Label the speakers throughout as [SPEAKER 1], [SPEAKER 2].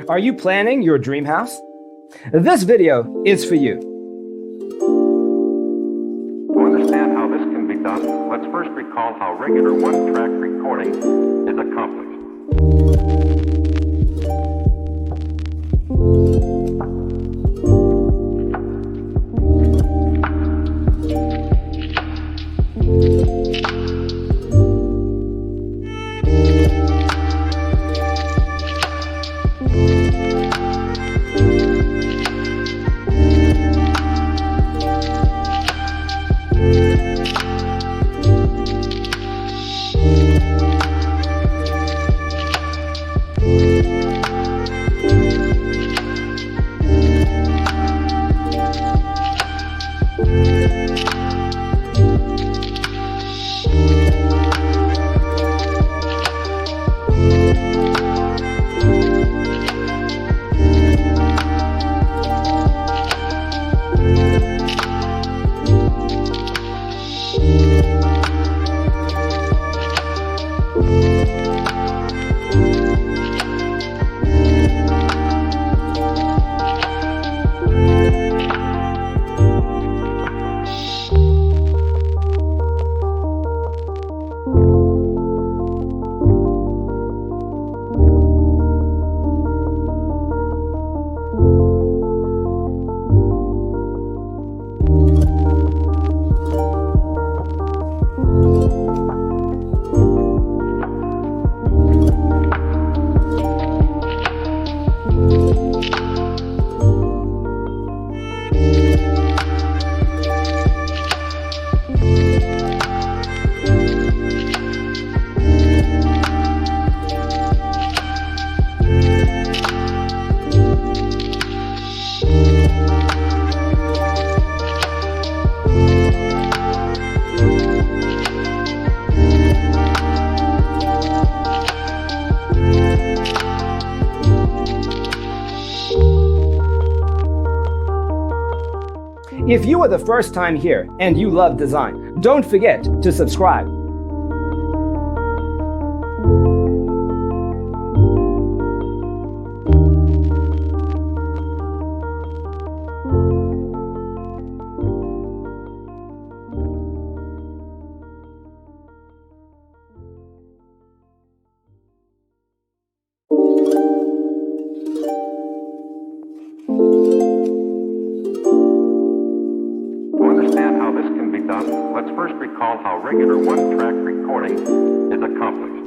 [SPEAKER 1] Are you planning your dream house? This video is for you.
[SPEAKER 2] To understand how this can be done, let's first recall how regular one-track recording is accomplished.
[SPEAKER 1] If you are the first time here and you love design, don't forget to subscribe.
[SPEAKER 2] Let's first recall how regular one-track recording is accomplished.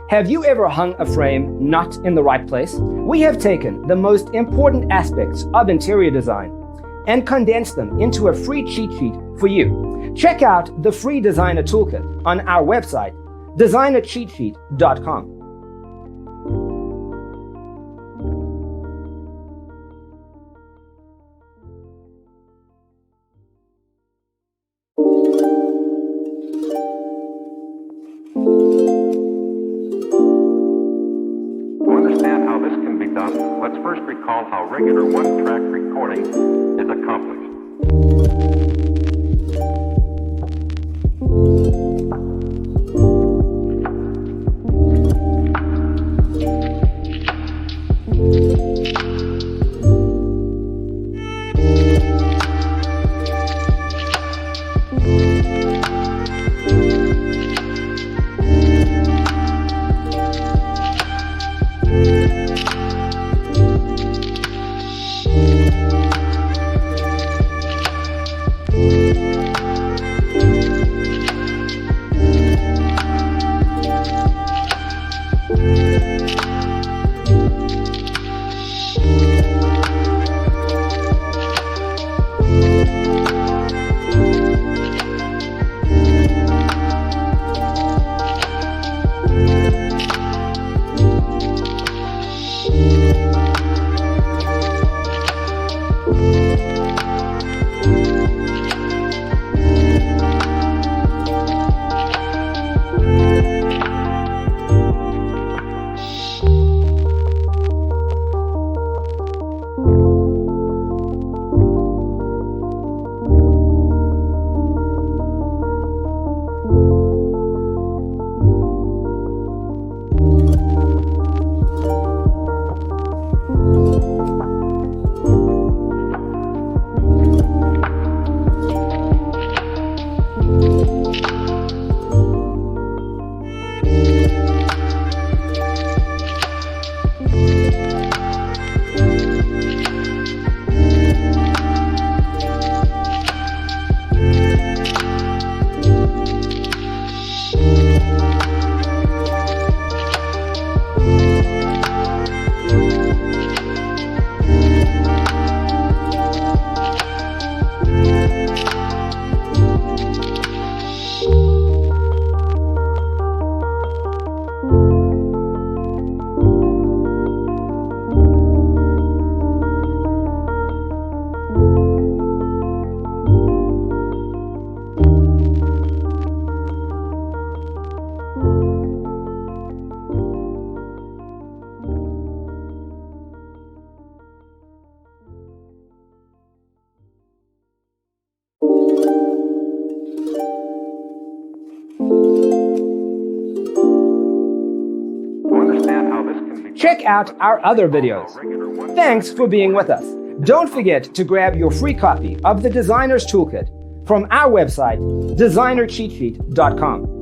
[SPEAKER 1] Have you ever hung a frame not in the right place? We have taken the most important aspects of interior design and condensed them into a free cheat sheet for you. Check out the free designer toolkit on our website, designercheatsheet.com.
[SPEAKER 2] To understand how this can be done, let's first recall how regular one-track recording is accomplished.
[SPEAKER 1] Check out our other videos. Thanks for being with us. Don't forget to grab your free copy of the Designer's Toolkit from our website, designercheatsheet.com.